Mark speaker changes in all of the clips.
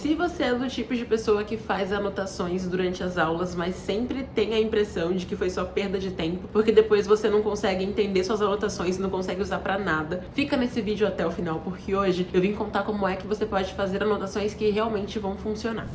Speaker 1: Se você é do tipo de pessoa que faz anotações durante as aulas, mas sempre tem a impressão de que foi só perda de tempo, porque depois você não consegue entender suas anotações e não consegue usar pra nada, fica nesse vídeo até o final, porque hoje eu vim contar como é que você pode fazer anotações que realmente vão funcionar.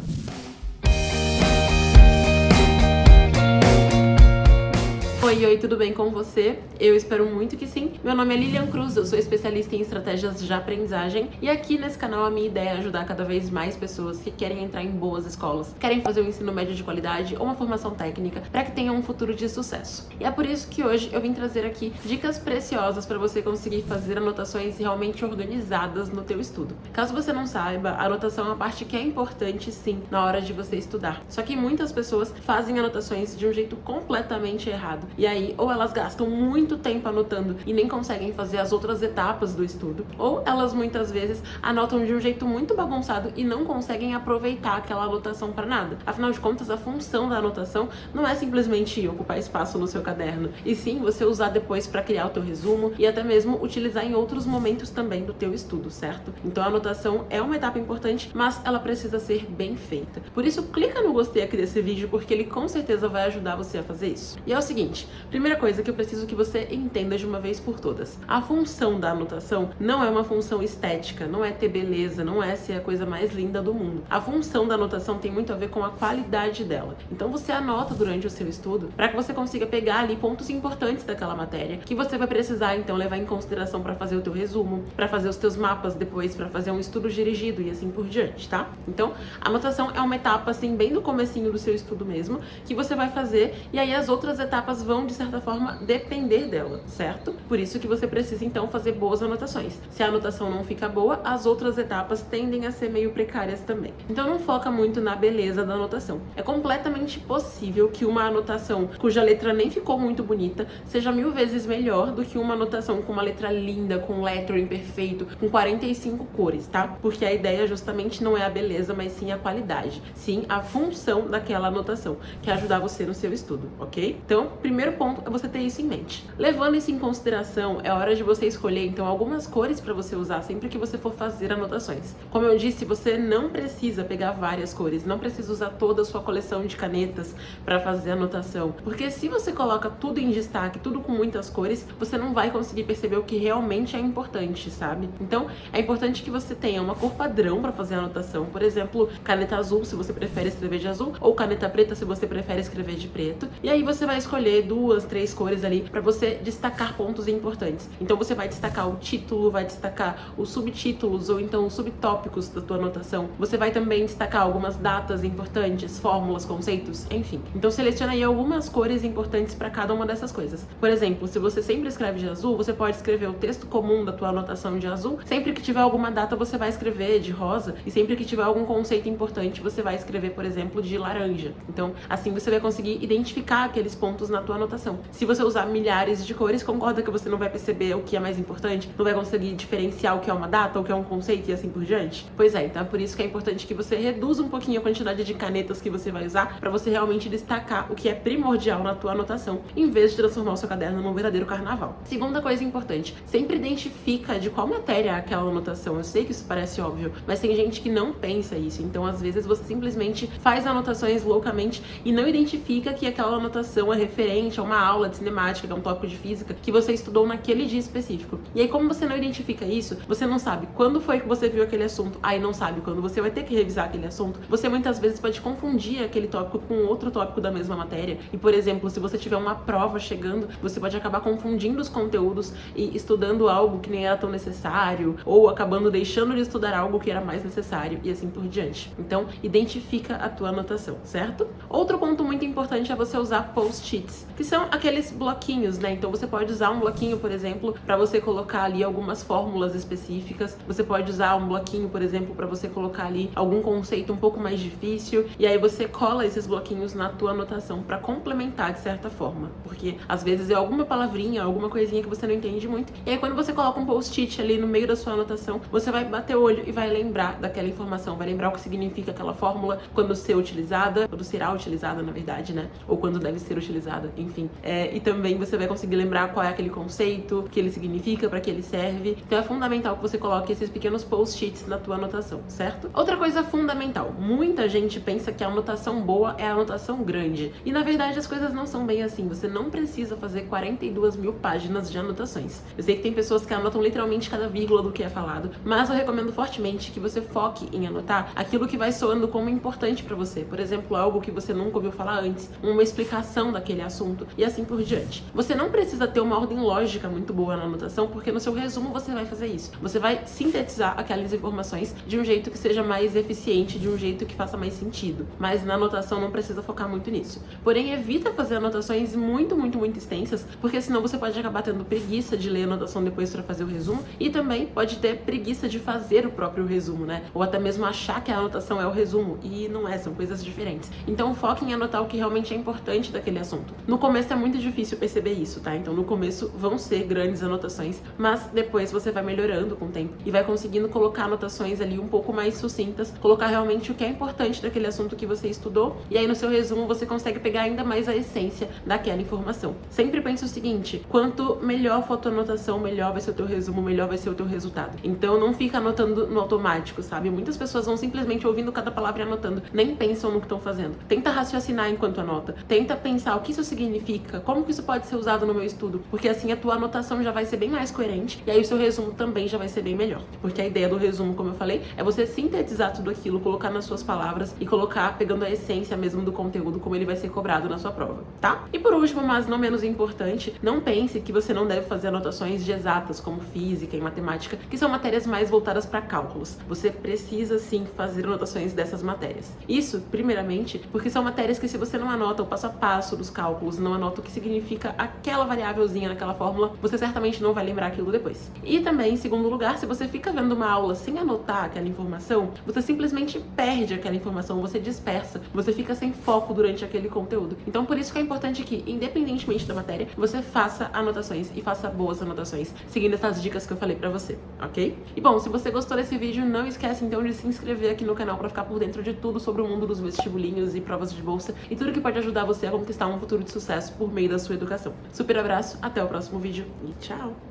Speaker 1: Oi, tudo bem com você? Eu espero muito que sim. Meu nome é Lilian Cruz, eu sou especialista em estratégias de aprendizagem e aqui nesse canal a minha ideia é ajudar cada vez mais pessoas que querem entrar em boas escolas, querem fazer um ensino médio de qualidade ou uma formação técnica para que tenham um futuro de sucesso. E é por isso que hoje eu vim trazer aqui dicas preciosas para você conseguir fazer anotações realmente organizadas no teu estudo. Caso você não saiba, a anotação é uma parte que é importante sim na hora de você estudar. Só que muitas pessoas fazem anotações de um jeito completamente errado. E aí, ou elas gastam muito tempo anotando e nem conseguem fazer as outras etapas do estudo, ou elas muitas vezes anotam de um jeito muito bagunçado e não conseguem aproveitar aquela anotação para nada. Afinal de contas, a função da anotação não é simplesmente ocupar espaço no seu caderno, e sim você usar depois para criar o teu resumo e até mesmo utilizar em outros momentos também do teu estudo, certo? Então a anotação é uma etapa importante, mas ela precisa ser bem feita. Por isso, clica no gostei aqui desse vídeo, porque ele com certeza vai ajudar você a fazer isso. E é o seguinte, primeira coisa que eu preciso que você entenda de uma vez por todas. A função da anotação não é uma função estética, não é ter beleza, não é ser a coisa mais linda do mundo. A função da anotação tem muito a ver com a qualidade dela. Então você anota durante o seu estudo para que você consiga pegar ali pontos importantes daquela matéria que você vai precisar então levar em consideração para fazer o teu resumo, para fazer os teus mapas depois, para fazer um estudo dirigido e assim por diante, tá? Então, a anotação é uma etapa assim bem no comecinho do seu estudo mesmo, que você vai fazer e aí as outras etapas vão de certa forma depender dela, certo? Por isso que você precisa então fazer boas anotações. Se a anotação não fica boa, as outras etapas tendem a ser meio precárias também. Então não foca muito na beleza da anotação. É completamente possível que uma anotação cuja letra nem ficou muito bonita seja 1000 vezes melhor do que uma anotação com uma letra linda, com lettering perfeito, com 45 cores, tá? Porque a ideia justamente não é a beleza, mas sim a qualidade. Sim, a função daquela anotação, que é ajudar você no seu estudo, ok? Então, primeiro ponto é você ter isso em mente. Levando isso em consideração, é hora de você escolher então algumas cores para você usar sempre que você for fazer anotações. Como eu disse, você não precisa pegar várias cores, não precisa usar toda a sua coleção de canetas para fazer anotação, porque se você coloca tudo em destaque, tudo com muitas cores, você não vai conseguir perceber o que realmente é importante, sabe? Então, é importante que você tenha uma cor padrão para fazer a anotação, por exemplo, caneta azul se você prefere escrever de azul, ou caneta preta se você prefere escrever de preto, e aí você vai escolher 2, 3 cores ali para você destacar pontos importantes. Então você vai destacar o título, vai destacar os subtítulos ou então os subtópicos da tua anotação. Você vai também destacar algumas datas importantes, fórmulas, conceitos, enfim. Então seleciona aí algumas cores importantes para cada uma dessas coisas. Por exemplo, se você sempre escreve de azul, você pode escrever o texto comum da tua anotação de azul. Sempre que tiver alguma data, você vai escrever de rosa, e sempre que tiver algum conceito importante, você vai escrever, por exemplo, de laranja. Então, assim você vai conseguir identificar aqueles pontos na tua anotação. Se você usar milhares de cores, concorda que você não vai perceber o que é mais importante? Não vai conseguir diferenciar o que é uma data, o que é um conceito e assim por diante? Pois é, então é por isso que é importante que você reduza um pouquinho a quantidade de canetas que você vai usar para você realmente destacar o que é primordial na tua anotação, em vez de transformar o seu caderno num verdadeiro carnaval. Segunda coisa importante, sempre identifica de qual matéria é aquela anotação. Eu sei que isso parece óbvio, mas tem gente que não pensa isso, então às vezes você simplesmente faz anotações loucamente e não identifica que aquela anotação é referente a uma aula de cinemática, que é um tópico de física, que você estudou naquele dia específico. E aí, como você não identifica isso, você não sabe quando foi que você viu aquele assunto, aí não sabe quando você vai ter que revisar aquele assunto, você muitas vezes pode confundir aquele tópico com outro tópico da mesma matéria. E, por exemplo, se você tiver uma prova chegando, você pode acabar confundindo os conteúdos e estudando algo que nem era tão necessário, ou acabando deixando de estudar algo que era mais necessário, e assim por diante. Então, identifica a tua anotação, certo? Outro ponto muito importante é você usar post-its, que são aqueles bloquinhos, né? Então você pode usar um bloquinho, por exemplo, para você colocar ali algumas fórmulas específicas. Você pode usar um bloquinho, por exemplo, para você colocar ali algum conceito um pouco mais difícil. E aí você cola esses bloquinhos na tua anotação para complementar de certa forma, porque às vezes é alguma palavrinha, alguma coisinha que você não entende muito. E aí quando você coloca um post-it ali no meio da sua anotação, você vai bater o olho e vai lembrar daquela informação, vai lembrar o que significa aquela fórmula quando ser utilizada, quando será utilizada, na verdade, né? Ou quando deve ser utilizada, enfim. enfim. E também você vai conseguir lembrar qual é aquele conceito, o que ele significa, para que ele serve. Então é fundamental que você coloque esses pequenos post-its na tua anotação, certo? Outra coisa fundamental, muita gente pensa que a anotação boa é a anotação grande. E na verdade as coisas não são bem assim. Você não precisa fazer 42 mil páginas de anotações. Eu sei que tem pessoas que anotam literalmente cada vírgula do que é falado, mas eu recomendo fortemente que você foque em anotar aquilo que vai soando como importante para você. Por exemplo, algo que você nunca ouviu falar antes, uma explicação daquele assunto e assim por diante. Você não precisa ter uma ordem lógica muito boa na anotação, porque no seu resumo você vai fazer isso. Você vai sintetizar aquelas informações de um jeito que seja mais eficiente, de um jeito que faça mais sentido. Mas na anotação não precisa focar muito nisso. Porém, evita fazer anotações muito extensas, porque senão você pode acabar tendo preguiça de ler a anotação depois para fazer o resumo e também pode ter preguiça de fazer o próprio resumo, né? Ou até mesmo achar que a anotação é o resumo e não é, são coisas diferentes. Então foque em anotar o que realmente é importante daquele assunto. No começo é muito difícil perceber isso, tá? Então no começo vão ser grandes anotações, mas depois você vai melhorando com o tempo e vai conseguindo colocar anotações ali um pouco mais sucintas, colocar realmente o que é importante daquele assunto que você estudou, e aí no seu resumo você consegue pegar ainda mais a essência daquela informação. Sempre pense o seguinte: quanto melhor for a tua anotação, melhor vai ser o teu resumo, melhor vai ser o teu resultado. Então não fica anotando no automático, sabe? Muitas pessoas vão simplesmente ouvindo cada palavra e anotando, nem pensam no que estão fazendo. Tenta raciocinar enquanto anota, tenta pensar o que isso significa, como que isso pode ser usado no meu estudo, porque assim a tua anotação já vai ser bem mais coerente e aí o seu resumo também já vai ser bem melhor. Porque a ideia do resumo, como eu falei, é você sintetizar tudo aquilo, colocar nas suas palavras e colocar pegando a essência mesmo do conteúdo, como ele vai ser cobrado na sua prova, tá? E por último, mas não menos importante, não pense que você não deve fazer anotações de exatas, como física e matemática, que são matérias mais voltadas para cálculos. Você precisa sim fazer anotações dessas matérias. Isso, primeiramente, porque são matérias que se você não anota o passo a passo dos cálculos, não anota o que significa aquela variávelzinha naquela fórmula, você certamente não vai lembrar aquilo depois. E também, em segundo lugar, se você fica vendo uma aula sem anotar aquela informação, você simplesmente perde aquela informação, você dispersa, você fica sem foco durante aquele conteúdo. Então, por isso que é importante que, independentemente da matéria, você faça anotações e faça boas anotações, seguindo essas dicas que eu falei pra você, ok? E bom, se você gostou desse vídeo, não esquece então de se inscrever aqui no canal pra ficar por dentro de tudo sobre o mundo dos vestibulinhos e provas de bolsa e tudo que pode ajudar você a conquistar um futuro de sucesso por meio da sua educação. Super abraço, até o próximo vídeo e tchau!